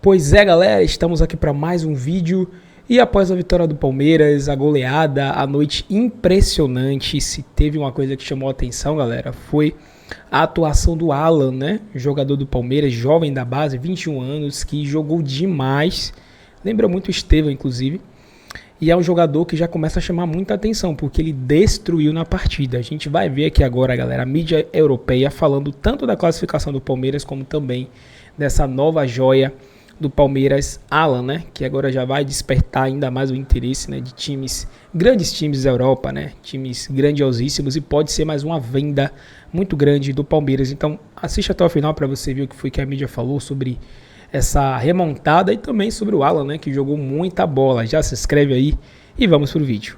Pois é, galera, estamos aqui para mais um vídeo e após a vitória do Palmeiras, a goleada, a noite impressionante, se teve uma coisa que chamou a atenção, galera, foi a atuação do Alan, né? Jogador do Palmeiras, jovem da base, 21 anos, que jogou demais, lembra muito o Estevão, inclusive, e é um jogador que já começa a chamar muita atenção, porque ele destruiu na partida. A gente vai ver aqui agora, galera, a mídia europeia falando tanto da classificação do Palmeiras, como também dessa nova joia do Palmeiras, Alan, né? Que agora já vai despertar ainda mais o interesse, né, de times, grandes times da Europa, né? Times grandiosíssimos, e pode ser mais uma venda muito grande do Palmeiras. Então assista até o final para você ver o que foi que a mídia falou sobre essa remontada e também sobre o Alan, né, que jogou muita bola. Já se inscreve aí e vamos pro vídeo.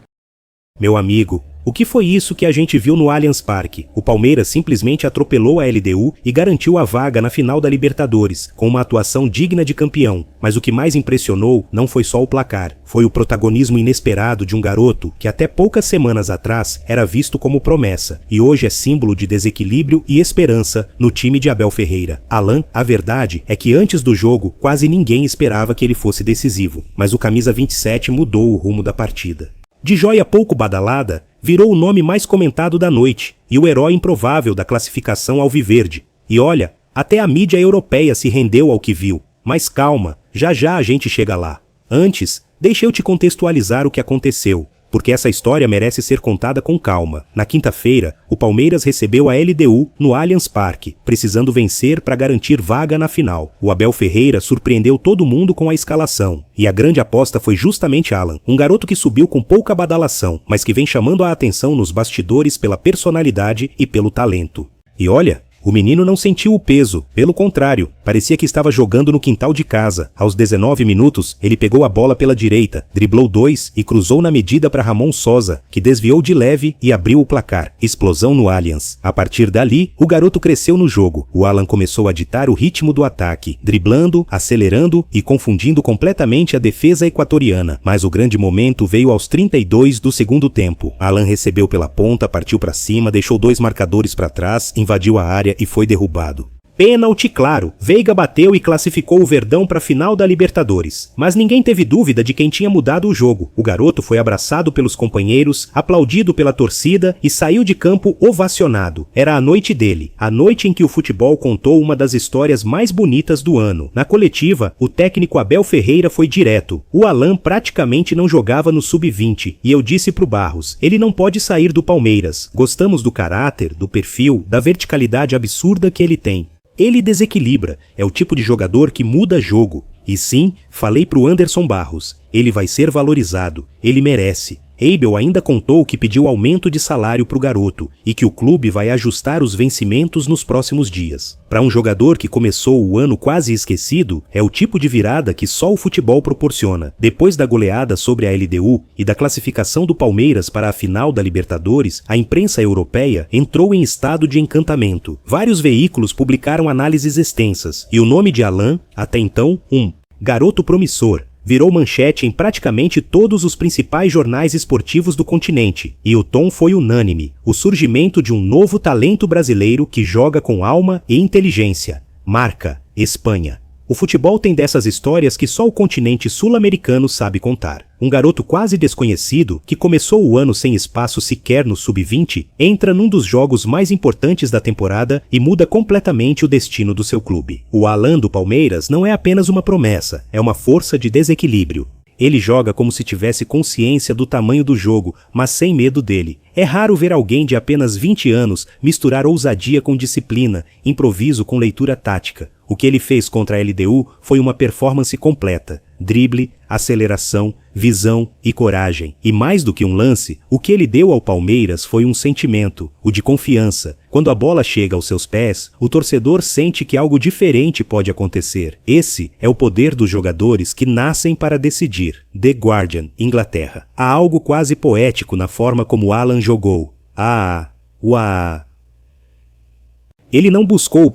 Meu amigo, o que foi isso que a gente viu no Allianz Parque? O Palmeiras simplesmente atropelou a LDU e garantiu a vaga na final da Libertadores, com uma atuação digna de campeão. Mas o que mais impressionou não foi só o placar, foi o protagonismo inesperado de um garoto que até poucas semanas atrás era visto como promessa, e hoje é símbolo de desequilíbrio e esperança no time de Abel Ferreira. Alan, a verdade é que antes do jogo quase ninguém esperava que ele fosse decisivo, mas o camisa 27 mudou o rumo da partida. De joia pouco badalada, virou o nome mais comentado da noite e o herói improvável da classificação alviverde. E olha, até a mídia europeia se rendeu ao que viu. Mas calma, já já a gente chega lá. Antes, deixa eu te contextualizar o que aconteceu, porque essa história merece ser contada com calma. Na quinta-feira, o Palmeiras recebeu a LDU no Allianz Parque, precisando vencer para garantir vaga na final. O Abel Ferreira surpreendeu todo mundo com a escalação, e a grande aposta foi justamente Alan, um garoto que subiu com pouca badalação, mas que vem chamando a atenção nos bastidores pela personalidade e pelo talento. E olha, o menino não sentiu o peso, pelo contrário, parecia que estava jogando no quintal de casa. Aos 19 minutos, ele pegou a bola pela direita, driblou 2 e cruzou na medida para Ramon Sosa, que desviou de leve e abriu o placar. Explosão no Allianz. A partir dali, o garoto cresceu no jogo. O Alan começou a ditar o ritmo do ataque, driblando, acelerando e confundindo completamente a defesa equatoriana. Mas o grande momento veio aos 32 do segundo tempo. Alan recebeu pela ponta, partiu para cima, deixou 2 marcadores para trás, invadiu a área e foi derrubado. Pênalti claro, Veiga bateu e classificou o Verdão para a final da Libertadores. Mas ninguém teve dúvida de quem tinha mudado o jogo. O garoto foi abraçado pelos companheiros, aplaudido pela torcida e saiu de campo ovacionado. Era a noite dele, a noite em que o futebol contou uma das histórias mais bonitas do ano. Na coletiva, o técnico Abel Ferreira foi direto. O Alan praticamente não jogava no sub-20 e eu disse pro Barros, ele não pode sair do Palmeiras. Gostamos do caráter, do perfil, da verticalidade absurda que ele tem. Ele desequilibra, é o tipo de jogador que muda jogo. E sim, falei pro Anderson Barros, ele vai ser valorizado, ele merece. Abel ainda contou que pediu aumento de salário pro garoto e que o clube vai ajustar os vencimentos nos próximos dias. Para um jogador que começou o ano quase esquecido, é o tipo de virada que só o futebol proporciona. Depois da goleada sobre a LDU e da classificação do Palmeiras para a final da Libertadores, a imprensa europeia entrou em estado de encantamento. Vários veículos publicaram análises extensas e o nome de Alan, até então, garoto promissor, virou manchete em praticamente todos os principais jornais esportivos do continente, e o tom foi unânime, o surgimento de um novo talento brasileiro que joga com alma e inteligência. Marca, Espanha. O futebol tem dessas histórias que só o continente sul-americano sabe contar. Um garoto quase desconhecido, que começou o ano sem espaço sequer no sub-20, entra num dos jogos mais importantes da temporada e muda completamente o destino do seu clube. O Alan do Palmeiras não é apenas uma promessa, é uma força de desequilíbrio. Ele joga como se tivesse consciência do tamanho do jogo, mas sem medo dele. É raro ver alguém de apenas 20 anos misturar ousadia com disciplina, improviso com leitura tática. O que ele fez contra a LDU foi uma performance completa. Drible, aceleração, visão e coragem. E mais do que um lance, o que ele deu ao Palmeiras foi um sentimento, o de confiança. Quando a bola chega aos seus pés, o torcedor sente que algo diferente pode acontecer. Esse é o poder dos jogadores que nascem para decidir. The Guardian, Inglaterra. Há algo quase poético na forma como Alan jogou. Ele não buscou o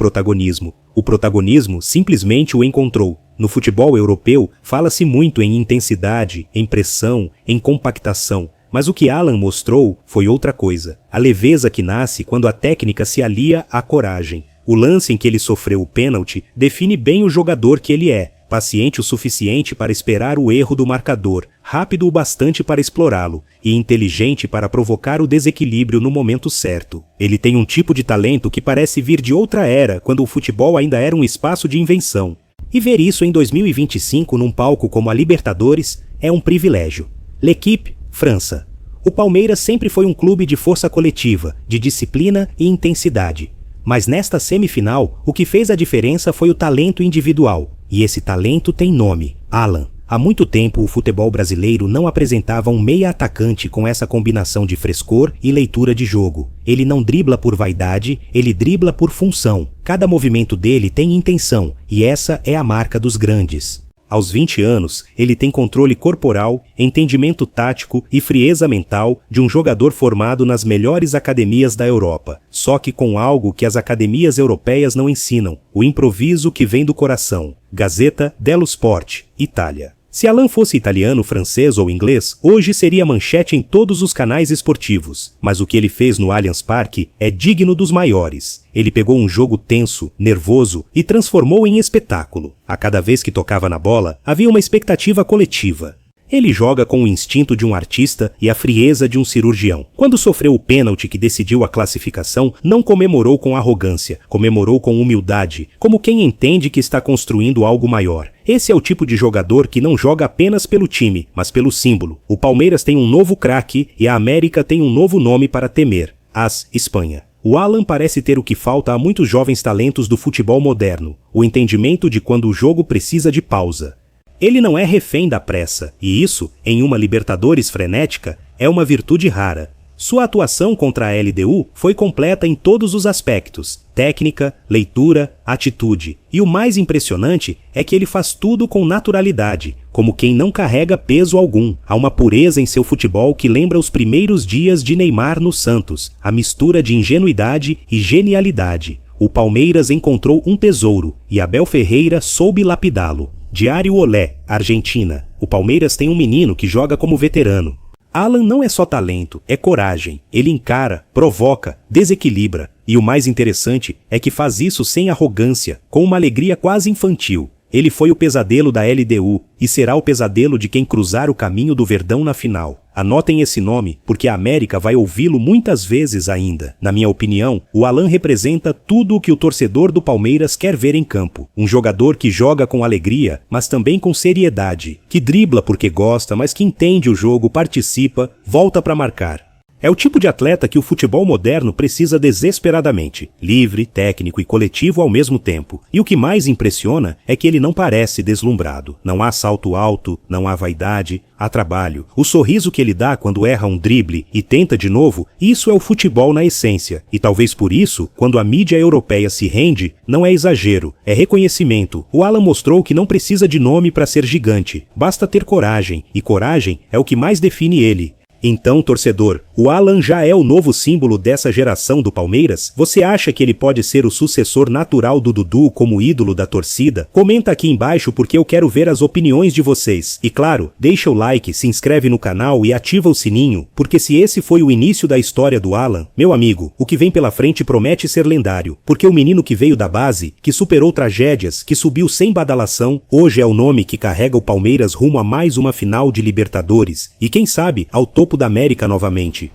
protagonismo simplesmente o encontrou. No futebol europeu, fala-se muito em intensidade, em pressão, em compactação, mas o que Alan mostrou foi outra coisa. A leveza que nasce quando a técnica se alia à coragem. O lance em que ele sofreu o pênalti define bem o jogador que ele é. paciente o suficiente para esperar o erro do marcador, rápido o bastante para explorá-lo e inteligente para provocar o desequilíbrio no momento certo. Ele tem um tipo de talento que parece vir de outra era, quando o futebol ainda era um espaço de invenção. E ver isso em 2025 num palco como a Libertadores é um privilégio. L'Équipe, França. O Palmeiras sempre foi um clube de força coletiva, de disciplina e intensidade. Mas nesta semifinal, o que fez a diferença foi o talento individual. E esse talento tem nome: Alan. Há muito tempo o futebol brasileiro não apresentava um meia atacante com essa combinação de frescor e leitura de jogo. Ele não dribla por vaidade, ele dribla por função. Cada movimento dele tem intenção, e essa é a marca dos grandes. Aos 20 anos, ele tem controle corporal, entendimento tático e frieza mental de um jogador formado nas melhores academias da Europa, só que com algo que as academias europeias não ensinam: o improviso que vem do coração. Gazzetta dello Sport, Itália. Se Alan fosse italiano, francês ou inglês, hoje seria manchete em todos os canais esportivos. Mas o que ele fez no Allianz Parque é digno dos maiores. Ele pegou um jogo tenso, nervoso e transformou em espetáculo. A cada vez que tocava na bola, havia uma expectativa coletiva. Ele joga com o instinto de um artista e a frieza de um cirurgião. Quando sofreu o pênalti que decidiu a classificação, não comemorou com arrogância, comemorou com humildade, como quem entende que está construindo algo maior. Esse é o tipo de jogador que não joga apenas pelo time, mas pelo símbolo. O Palmeiras tem um novo craque e a América tem um novo nome para temer: AS Espanha. O Alan parece ter o que falta a muitos jovens talentos do futebol moderno: o entendimento de quando o jogo precisa de pausa. Ele não é refém da pressa, e isso, em uma Libertadores frenética, é uma virtude rara. Sua atuação contra a LDU foi completa em todos os aspectos: técnica, leitura, atitude. E o mais impressionante é que ele faz tudo com naturalidade, como quem não carrega peso algum. Há uma pureza em seu futebol que lembra os primeiros dias de Neymar no Santos, a mistura de ingenuidade e genialidade. O Palmeiras encontrou um tesouro, e Abel Ferreira soube lapidá-lo. Diário Olé, Argentina. O Palmeiras tem um menino que joga como veterano. Alan não é só talento, é coragem. Ele encara, provoca, desequilibra. E o mais interessante é que faz isso sem arrogância, com uma alegria quase infantil. Ele foi o pesadelo da LDU e será o pesadelo de quem cruzar o caminho do Verdão na final. Anotem esse nome, porque a América vai ouvi-lo muitas vezes ainda. Na minha opinião, o Alan representa tudo o que o torcedor do Palmeiras quer ver em campo. Um jogador que joga com alegria, mas também com seriedade. Que dribla porque gosta, mas que entende o jogo, participa, volta para marcar. É o tipo de atleta que o futebol moderno precisa desesperadamente, livre, técnico e coletivo ao mesmo tempo. E o que mais impressiona é que ele não parece deslumbrado. Não há salto alto, não há vaidade, há trabalho. O sorriso que ele dá quando erra um drible e tenta de novo, isso é o futebol na essência. E talvez por isso, quando a mídia europeia se rende, não é exagero, é reconhecimento. O Alan mostrou que não precisa de nome para ser gigante, basta ter coragem, e coragem é o que mais define ele. Então, torcedor, o Alan já é o novo símbolo dessa geração do Palmeiras? Você acha que ele pode ser o sucessor natural do Dudu como ídolo da torcida? Comenta aqui embaixo porque eu quero ver as opiniões de vocês. E claro, deixa o like, se inscreve no canal e ativa o sininho, porque se esse foi o início da história do Alan, meu amigo, o que vem pela frente promete ser lendário. Porque o menino que veio da base, que superou tragédias, que subiu sem badalação, hoje é o nome que carrega o Palmeiras rumo a mais uma final de Libertadores. E quem sabe, ao topo da América novamente.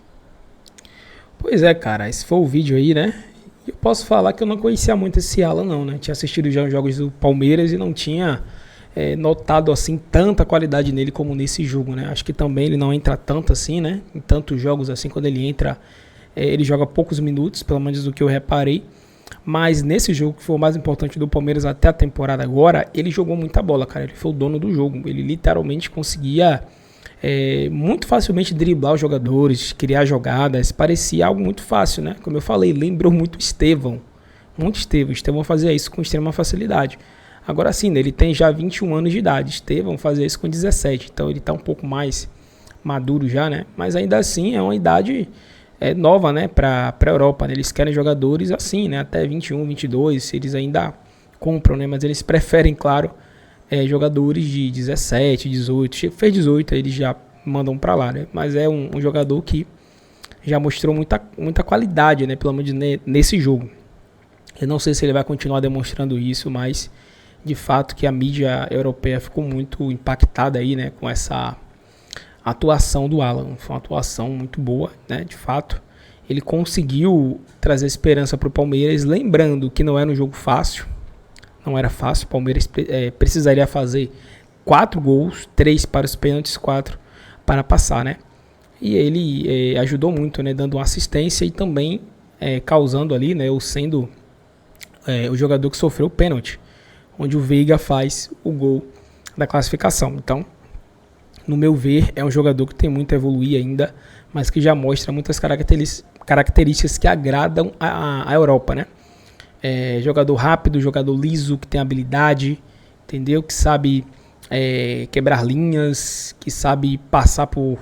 Pois é, cara, esse foi o vídeo aí, né? E eu posso falar que eu não conhecia muito esse Alan não, né? Tinha assistido já os jogos do Palmeiras e não tinha notado assim tanta qualidade nele como nesse jogo, né? Acho que também ele não entra tanto assim, né? Em tantos jogos assim, quando ele entra, ele joga poucos minutos, pelo menos do que eu reparei. Mas nesse jogo, que foi o mais importante do Palmeiras até a temporada agora, ele jogou muita bola, cara. Ele foi o dono do jogo. Ele literalmente conseguia muito facilmente driblar os jogadores, criar jogadas, parecia algo muito fácil, né? Como eu falei, lembrou muito Estevão, Estevão fazia isso com extrema facilidade. Agora sim, né, ele tem já 21 anos de idade, Estevão fazia isso com 17, então ele está um pouco mais maduro já, né? Mas ainda assim é uma idade nova, né, para a Europa, né? Eles querem jogadores assim, né, até 21, 22, eles ainda compram, né? Mas eles preferem, claro, jogadores de 17, 18, fez 18, eles já mandam pra lá, né? Mas é um jogador que já mostrou muita qualidade, né? Pelo menos nesse jogo. Eu não sei se ele vai continuar demonstrando isso, mas de fato que a mídia europeia ficou muito impactada aí, né, com essa atuação do Alan. Foi uma atuação muito boa, né, de fato. Ele conseguiu trazer esperança para o Palmeiras, lembrando que não era um jogo fácil, não era fácil. O Palmeiras precisaria fazer 4 gols, 3 para os pênaltis, 4 para passar, né? E ele ajudou muito, né, dando uma assistência e também causando ali, né, ou sendo o jogador que sofreu o pênalti, onde o Veiga faz o gol da classificação. Então, no meu ver, é um jogador que tem muito a evoluir ainda, mas que já mostra muitas características que agradam a Europa, né? Jogador rápido, jogador liso, que tem habilidade, entendeu? Que sabe quebrar linhas, que sabe passar por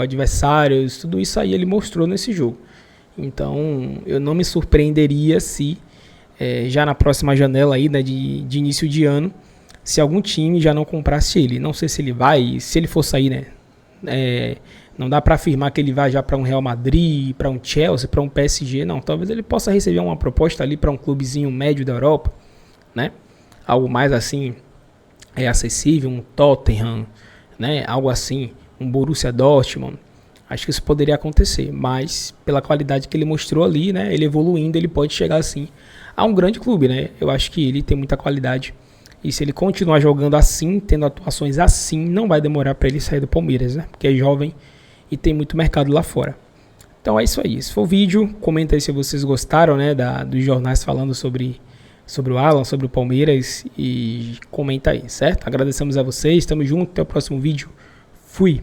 adversários, tudo isso aí ele mostrou nesse jogo. Então, eu não me surpreenderia se já na próxima janela aí, né, de início de ano, se algum time já não comprasse ele. Não sei se ele vai, se ele for sair, né, não dá para afirmar que ele vai já para um Real Madrid, para um Chelsea, para um PSG, não. Talvez ele possa receber uma proposta ali para um clubezinho médio da Europa, né? Algo mais assim acessível, um Tottenham, né? Algo assim, um Borussia Dortmund. Acho que isso poderia acontecer, mas pela qualidade que ele mostrou ali, né? Ele evoluindo, ele pode chegar assim a um grande clube, né? Eu acho que ele tem muita qualidade. E se ele continuar jogando assim, tendo atuações assim, não vai demorar para ele sair do Palmeiras, né? Porque é jovem e tem muito mercado lá fora. Então é isso aí. Esse foi o vídeo. Comenta aí se vocês gostaram, né, dos jornais falando sobre o Alan, sobre o Palmeiras. E comenta aí, certo? Agradecemos a vocês. Tamo junto. Até o próximo vídeo. Fui!